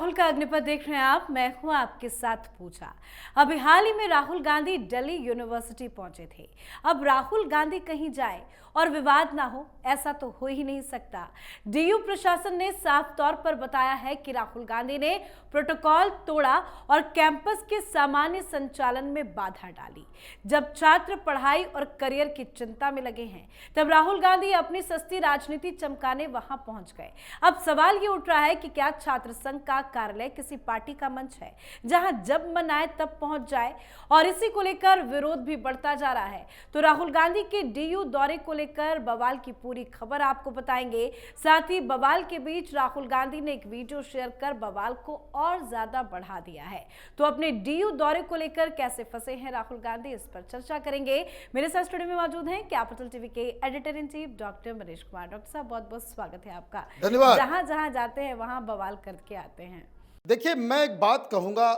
राहुल का अग्निपथ देख रहे हैं आप। मैं हूं आपके साथ पूजा। अभी हाल ही में राहुल गांधी दिल्ली यूनिवर्सिटी पहुंचे थे। अब राहुल गांधी कहीं जाए और विवाद ना हो, ऐसा तो हो ही नहीं सकता। डीयू प्रशासन ने साफ तौर पर बताया है कि राहुल गांधी ने प्रोटोकॉल तोड़ा और कैंपस के सामान्य संचालन में बाधा डाली। जब छात्र पढ़ाई और करियर की चिंता में लगे हैं, तब राहुल गांधी अपनी सस्ती राजनीति चमकाने वहां पहुंच गए। अब सवाल ये उठ रहा है कि क्या छात्र संघ का कार्यालय किसी पार्टी का मंच है जहां जब मन आए तब पहुंच जाए, और इसी को लेकर विरोध भी बढ़ता जा रहा है। तो राहुल गांधी के डीयू दौरे को लेकर बवाल की पूरी खबर आपको बताएंगे। साथ ही बवाल के बीच राहुल गांधी ने एक वीडियो शेयर कर बवाल को और ज्यादा बढ़ा दिया है। तो अपने डीयू दौरे को लेकर कैसे फंसे हैं राहुल गांधी, इस पर चर्चा करेंगे। मेरे साथ स्टूडियो में मौजूद हैं कैपिटल टीवी के editor in chief doctor Manish Kumar. Doctor साहब, बहुत बहुत स्वागत है आपका। धन्यवाद। जहां जहां जाते हैं वहां बवाल करके आते हैं। देखिए, मैं एक बात कहूंगा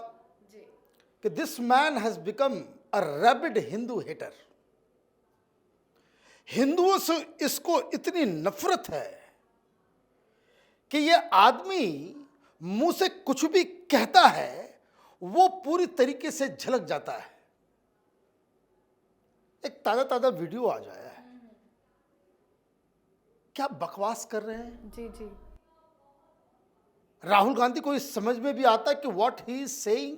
कि this man has become a rabid Hindu hater. हिंदुओं से इसको इतनी नफरत है कि ये आदमी मुंह से कुछ भी कहता है वो पूरी तरीके से झलक जाता है। एक ताजा ताजा वीडियो आ जाया है, क्या बकवास कर रहे हैं। जी जी। राहुल गांधी को इस समझ में भी आता है कि व्हाट ही इज सेइंग।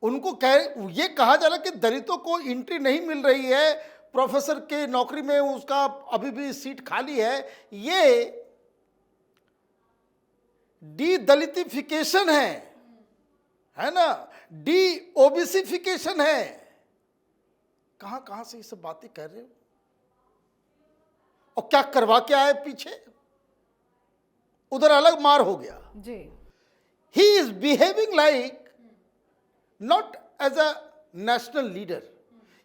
उनको ये कहा जा रहा है कि दलितों को एंट्री नहीं मिल रही है, प्रोफेसर के नौकरी में उसका अभी भी सीट खाली है। ये डी दलितिफिकेशन है ना, डी ओबीसीफिकेशन है। कहां कहां से ये सब बातें कर रहे हो, और क्या करवा के आए पीछे। उधर अलग मार हो गया जी। He is behaving like not as a national leader.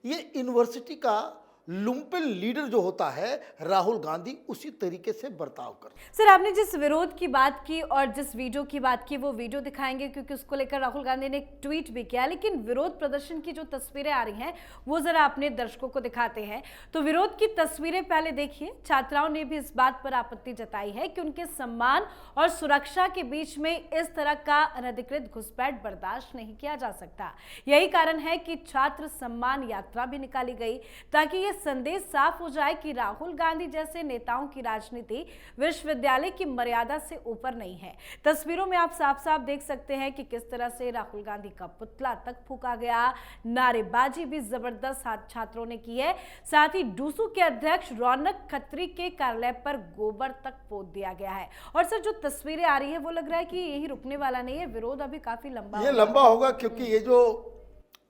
ये यूनिवर्सिटी का लुम्पेन लीडर जो होता है, राहुल गांधी उसी तरीके से बर्ताव कर। सर, आपने जिस विरोध की बात की और जिस वीडियो की बात की, वो वीडियो दिखाएंगे क्योंकि उसको लेकर राहुल गांधी ने एक ट्वीट भी किया। लेकिन विरोध प्रदर्शन की जो तस्वीरें आ रही हैं वो जरा अपने दर्शकों को दिखाते हैं। तो विरोध की तस्वीरें पहले देखिए। छात्राओं ने भी इस बात पर आपत्ति जताई है कि उनके सम्मान और सुरक्षा के बीच में इस तरह का अनधिकृत घुसपैठ बर्दाश्त नहीं किया जा सकता। यही कारण है कि छात्र सम्मान यात्रा भी निकाली गई, ताकि ये संदेश साफ हो जाए कि राहुल गांधी जैसे नेताओं की राजनीति विश्वविद्यालय की मर्यादा से ऊपर नहीं है। तस्वीरों में आप साफ साफ देख सकते हैं कि किस तरह से राहुल गांधी का पुतला तक फूंका गया। नारेबाजी भी जबरदस्त छात्रों ने की है। साथ ही डूसू के अध्यक्ष रौनक खत्री के कार्यालय पर गोबर तक पोत दिया गया है। और सर, जो तस्वीरें आ रही है वो लग रहा है कि यही रुकने वाला नहीं है, विरोध अभी काफी लंबा होगा, क्योंकि ये जो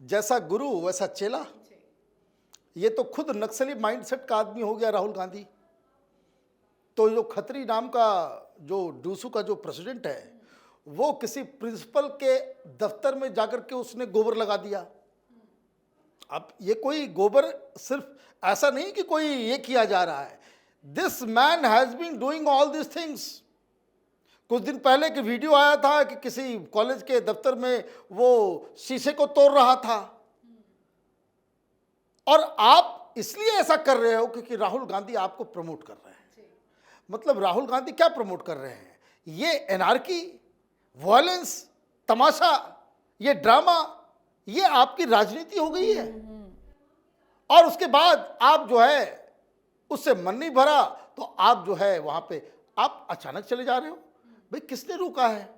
जैसा गुरु वैसा चेला, ये तो खुद नक्सली माइंडसेट का आदमी हो गया राहुल गांधी। तो जो खत्री नाम का जो डूसू का जो प्रेसिडेंट है, वो किसी प्रिंसिपल के दफ्तर में जाकर के उसने गोबर लगा दिया। अब ये कोई गोबर सिर्फ ऐसा नहीं कि कोई ये किया जा रहा है, this man has been doing all this things. कुछ दिन पहले की वीडियो आया था कि किसी कॉलेज के दफ्तर में वो शीशे को तोड़ रहा था। और आप इसलिए ऐसा कर रहे हो क्योंकि राहुल गांधी आपको प्रमोट कर रहे हैं। मतलब राहुल गांधी क्या प्रमोट कर रहे हैं? ये एनार्की, वायलेंस, तमाशा, ये ड्रामा, ये आपकी राजनीति हो गई है। और उसके बाद आप जो है उससे मन नहीं भरा तो आप जो है वहां पे आप अचानक चले जा रहे हो। भाई, किसने रोका है?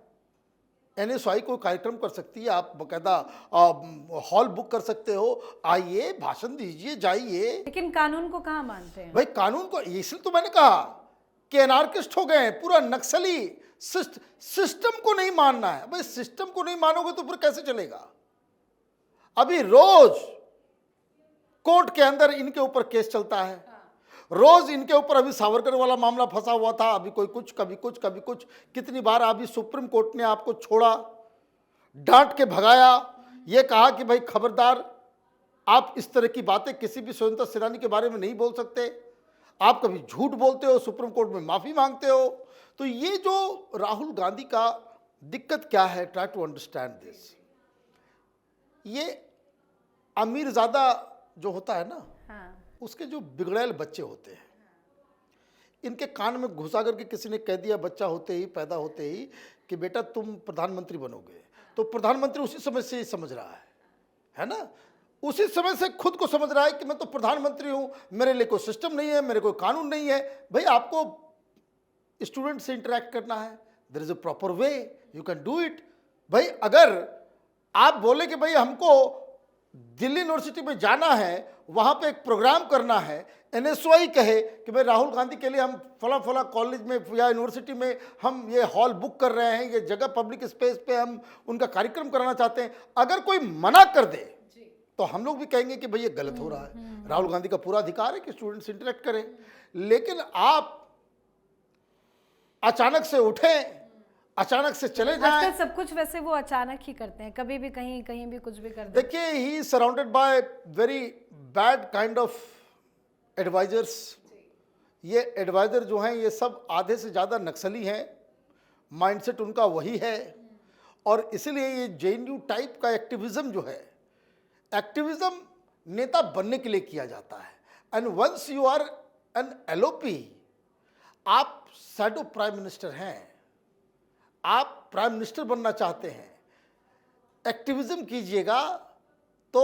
NSY कोई कार्यक्रम कर सकती है, आप बकायदा हॉल बुक कर सकते हो, आइए भाषण दीजिए, जाइए। लेकिन कानून को कहाँ मानते हैं भाई, कानून को, इसलिए तो मैंने कहा कि एनार्किस्ट हो गए, पूरा नक्सली। सिस्टम को नहीं मानना है। भाई, सिस्टम को नहीं मानोगे तो फिर कैसे चलेगा? अभी रोज कोर्ट के अंदर इनके ऊपर केस चलता है, रोज इनके ऊपर। अभी सावरकर वाला मामला फंसा हुआ था, अभी कोई कुछ, कभी कुछ, कभी कुछ। कितनी बार अभी सुप्रीम कोर्ट ने आपको छोड़ा, डांट के भगाया, ये कहा कि भाई खबरदार, आप इस तरह की बातें किसी भी स्वतंत्रता सेनानी के बारे में नहीं बोल सकते। आप कभी झूठ बोलते हो, सुप्रीम कोर्ट में माफी मांगते हो। तो ये जो राहुल गांधी का दिक्कत क्या है, ट्राई टू अंडरस्टैंड दिस। ये अमीरजादा जो होता है ना, हाँ। उसके जो बिगड़ैल बच्चे होते हैं, इनके कान में घुसा करके किसी ने कह दिया बच्चा होते ही, पैदा होते ही, कि बेटा तुम प्रधानमंत्री बनोगे, तो प्रधानमंत्री उसी समय से ही समझ रहा है ना, उसी समय से खुद को समझ रहा है कि मैं तो प्रधानमंत्री हूं, मेरे लिए कोई सिस्टम नहीं है, मेरे कोई कानून नहीं है। भाई आपको स्टूडेंट से इंटरेक्ट करना है, there is a proper way, you can do it. भाई अगर आप बोले कि भाई हमको दिल्ली यूनिवर्सिटी में जाना है, वहां पे एक प्रोग्राम करना है, एनएसवाई कहे कि भाई राहुल गांधी के लिए हम फला फला कॉलेज में या यूनिवर्सिटी में हम ये हॉल बुक कर रहे हैं, ये जगह पब्लिक स्पेस पे हम उनका कार्यक्रम कराना चाहते हैं, अगर कोई मना कर दे तो हम लोग भी कहेंगे कि भाई ये गलत हो रहा है। राहुल गांधी का पूरा अधिकार है कि स्टूडेंट से इंटरेक्ट करें, लेकिन आप अचानक से उठें, अचानक से चले जाएं। आजकल सब कुछ वैसे वो अचानक ही करते हैं, कभी भी कहीं कहीं भी कुछ भी कर देते हैं। देखिए, he is surrounded by very bad kind of advisors. ये एडवाइजर जो हैं ये सब आधे से ज़्यादा नक्सली हैं, माइंडसेट उनका वही है, और इसलिए ये जेएनयू टाइप का एक्टिविज्म जो है, एक्टिविज्म नेता बनने के लिए किया जाता है। And once you are an LOP, आप शैडो प्राइम मिनिस्टर हैं, आप प्राइम मिनिस्टर बनना चाहते हैं, एक्टिविज्म कीजिएगा तो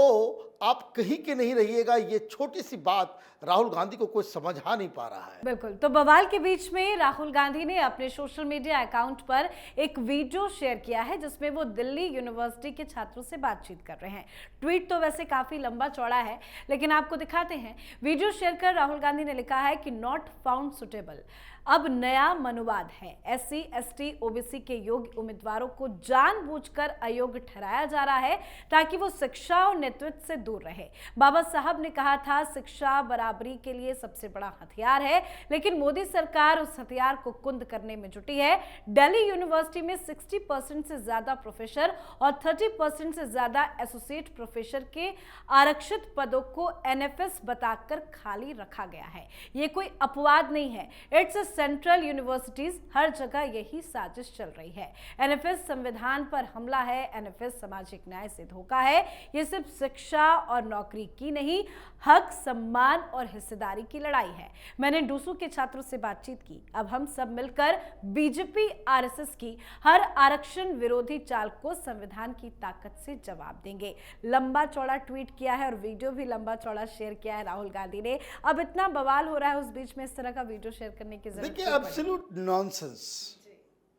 आप कहीं के नहीं रहिएगा। ये छोटी सी बात राहुल गांधी को कोई समझा नहीं पा रहा है। बिल्कुल। तो बवाल के बीच में राहुल गांधी ने अपने सोशल मीडिया अकाउंट पर एक वीडियो शेयर किया है जिसमें वो दिल्ली यूनिवर्सिटी के छात्रों से बातचीत कर रहे हैं। ट्वीट तो वैसे काफी लंबा चौड़ा है, लेकिन आपको दिखाते हैं। वीडियो शेयर कर राहुल गांधी ने लिखा है कि नॉट फाउंड सुटेबल। अब नया मनुवाद है, SC, ST, OBC के योग्य उम्मीदवारों को जानबूझकर अयोग्य ठहराया जा रहा है ताकि वो शिक्षा और नेतृत्व से दूर रहे। बाबा साहब ने कहा था शिक्षा बराबरी के लिए सबसे बड़ा हथियार है, लेकिन मोदी सरकार उस हथियार को कुंद करने में जुटी है। दिल्ली यूनिवर्सिटी में 60% से ज्यादा प्रोफेसर और 30% से ज्यादा एसोसिएट प्रोफेसर के आरक्षित पदों को NFS बताकर खाली रखा गया है। ये कोई अपवाद नहीं है, इट्स सेंट्रल यूनिवर्सिटीज, हर जगह यही साजिश चल रही है। NFS संविधान पर हमला है, NFS सामाजिक न्याय से धोखा है। ये सिर्फ शिक्षा और नौकरी की नहीं, हक, सम्मान और हिस्सेदारी की लड़ाई है। मैंने डूसू के छात्रों से बातचीत की। अब हम सब मिलकर बीजेपी RSS की हर आरक्षण विरोधी चाल को संविधान की ताकत से जवाब देंगे। लंबा चौड़ा ट्वीट किया है और वीडियो भी लंबा चौड़ा शेयर किया है राहुल गांधी ने। अब इतना बवाल हो रहा है, उस बीच में इस तरह का वीडियो शेयर करने की जरूरत देखिए, एब्सोल्यूट नॉनसेंस,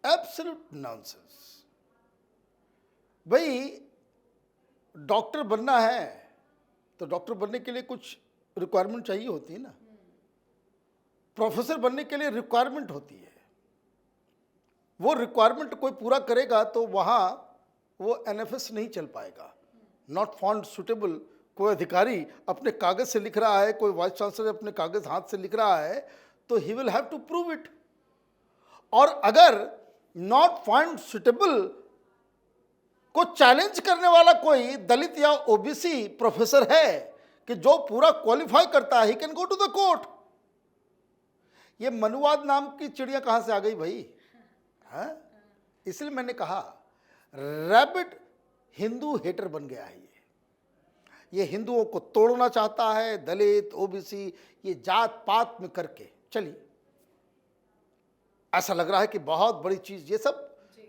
एब्सोल्यूट नॉनसेंस। भाई डॉक्टर बनना है तो डॉक्टर बनने के लिए कुछ रिक्वायरमेंट चाहिए होती है ना, प्रोफेसर बनने के लिए रिक्वायरमेंट होती है। वो रिक्वायरमेंट कोई पूरा करेगा तो वहाँ वो NFS नहीं चल पाएगा। नॉट फाउंड सुटेबल, कोई अधिकारी अपने कागज से लिख रहा है, कोई वाइस चांसलर अपने कागज हाथ से लिख रहा है, तो he will have to prove it. और अगर नॉट फाउंड सुटेबल को चैलेंज करने वाला कोई दलित या OBC प्रोफेसर है कि जो पूरा क्वालिफाई करता है, he can go to the court. ये मनुवाद नाम की चिड़िया कहां से आ गई भाई? हाँ, इसलिए मैंने कहा रैबिट हिंदू हेटर बन गया है। ये हिंदुओं को तोड़ना चाहता है, दलित, OBC, ये जात पात में करके। चलिए, ऐसा लग रहा है कि बहुत बड़ी चीज, ये सब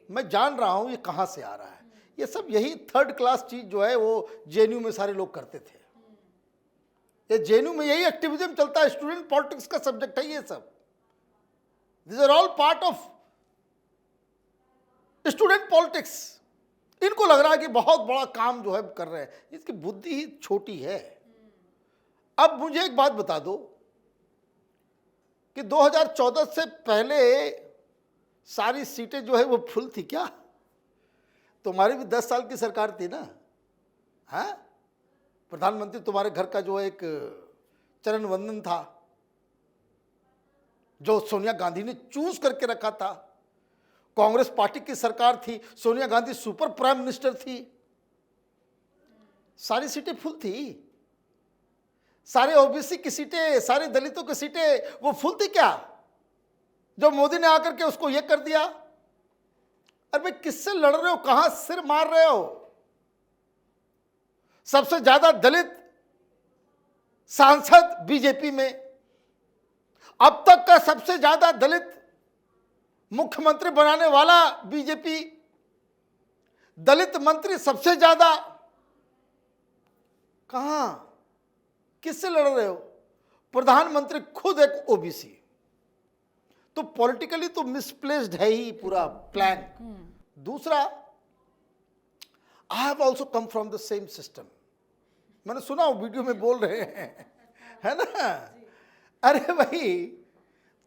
मैं जान रहा हूं ये कहां से आ रहा है। ये सब यही थर्ड क्लास चीज जो है वो JNU में सारे लोग करते थे। ये JNU में यही एक्टिविज्म चलता है, स्टूडेंट पॉलिटिक्स का सब्जेक्ट है ये सब। This are all part of student politics. इनको लग रहा है कि बहुत बड़ा काम जो है कर रहे हैं, इसकी बुद्धि ही छोटी है। अब मुझे एक बात बता दो कि 2014 से पहले सारी सीटें जो है वो फुल थी क्या? तुम्हारी भी 10 साल की सरकार थी ना? हाँ, प्रधानमंत्री तुम्हारे घर का जो एक चरण वंदन था, जो सोनिया गांधी ने चूज करके रखा था। कांग्रेस पार्टी की सरकार थी, Sonia Gandhi super prime minister थी, सारी सीटें फुल थी। सारे OBC की सीटें, सारे दलितों की सीटें वो फुल थी क्या? जो मोदी ने आकर के उसको ये कर दिया। अरे भाई, किससे लड़ रहे हो? कहां सिर मार रहे हो? सबसे ज्यादा दलित सांसद बीजेपी में, अब तक का सबसे ज्यादा दलित मुख्यमंत्री बनाने वाला बीजेपी, दलित मंत्री सबसे ज्यादा। कहां, किससे लड़ रहे हो? प्रधानमंत्री खुद एक ओबीसी। तो पॉलिटिकली तो मिसप्लेस्ड है ही पूरा प्लान। दूसरा, I have also come from the same system. मैंने सुना वीडियो में बोल रहे हैं, है ना? अरे भाई,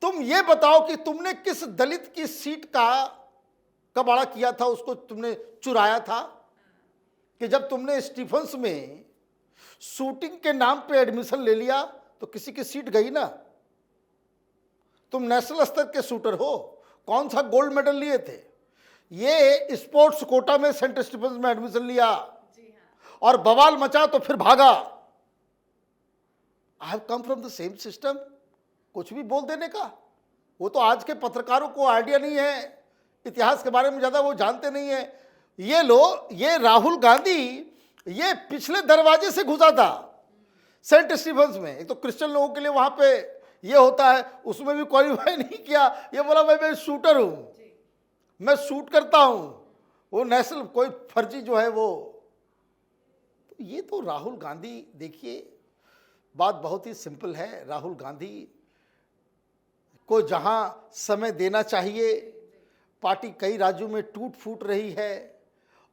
तुम ये बताओ कि तुमने किस दलित की सीट का कबाड़ा किया था, उसको तुमने चुराया था? कि जब तुमने स्टीफंस में शूटिंग के नाम पे एडमिशन ले लिया तो किसी की सीट गई ना। तुम नेशनल स्तर के शूटर हो, कौन सा गोल्ड मेडल लिए थे? ये स्पोर्ट्स कोटा में सेंट स्टीफंस में एडमिशन लिया और बवाल मचा तो फिर भागा। I have come from the same system. कुछ भी बोल देने का, वो तो आज के पत्रकारों को आइडिया नहीं है, इतिहास के बारे में ज्यादा वो जानते नहीं है। ये लो, ये राहुल गांधी ये पिछले दरवाजे से घुसा था सेंट स्टीफंस में। एक तो क्रिश्चियन लोगों के लिए वहां पे ये होता है, उसमें भी क्वालिफाई नहीं किया। ये बोला भाई मैं शूटर हूं, मैं शूट करता हूं, वो नेशनल कोई फर्जी जो है वो। तो ये तो राहुल गांधी, देखिए बात बहुत ही सिंपल है। राहुल गांधी को जहां समय देना चाहिए, पार्टी कई राज्यों में टूट फूट रही है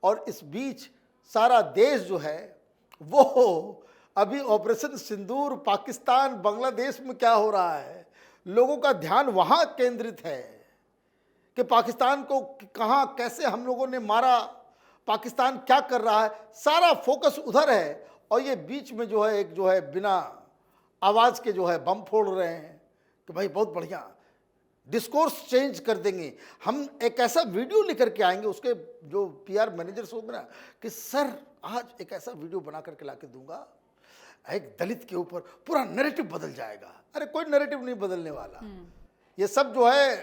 और इस बीच सारा देश जो है वो अभी ऑपरेशन सिंदूर, पाकिस्तान, बांग्लादेश में क्या हो रहा है, लोगों का ध्यान वहां केंद्रित है कि पाकिस्तान को कहां कैसे हम लोगों ने मारा, पाकिस्तान क्या कर रहा है, सारा फोकस उधर है। और ये बीच में जो है एक जो है बिना आवाज के जो है बम फोड़ रहे हैं कि भाई बहुत बढ़िया, डिस्कोर्स चेंज कर देंगे, हम एक ऐसा वीडियो लेकर के आएंगे। उसके जो पीआर मैनेजर्स होंगे ना कि सर आज एक ऐसा वीडियो बना करके ला के दूंगा, एक दलित के ऊपर पूरा नैरेटिव बदल जाएगा। अरे कोई नैरेटिव नहीं बदलने वाला। ये सब जो है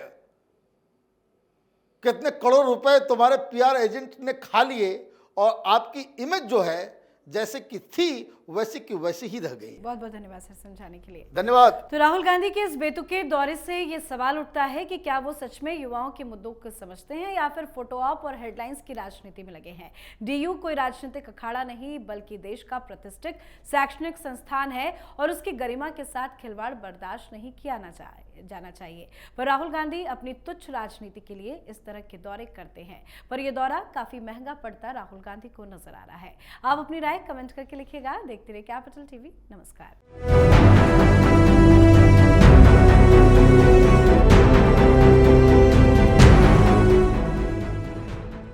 कितने करोड़ रुपए तुम्हारे पीआर एजेंट ने खा लिए और आपकी इमेज जो है जैसे कि थी वैसी की वैसी ही रह गई। बहुत बहुत धन्यवाद सर समझाने के लिए। धन्यवाद। तो राहुल गांधी के इस बेतुके दौरे से ये सवाल उठता है कि क्या वो सच में युवाओं के मुद्दों को समझते हैं या फिर फोटो ऑप और हेडलाइंस की राजनीति में लगे हैं। डीयू कोई राजनीतिक अखाड़ा नहीं बल्कि देश का प्रतिष्ठित शैक्षणिक संस्थान है और उसकी गरिमा के साथ खिलवाड़ बर्दाश्त नहीं किया जाना चाहिए। पर राहुल गांधी अपनी तुच्छ राजनीति के लिए इस तरह के दौरे करते हैं, पर यह दौरा काफी महंगा पड़ता राहुल गांधी को नजर आ रहा है। आप अपनी राय कमेंट करके लिखिएगा। देखते रहिए कैपिटल टीवी। नमस्कार।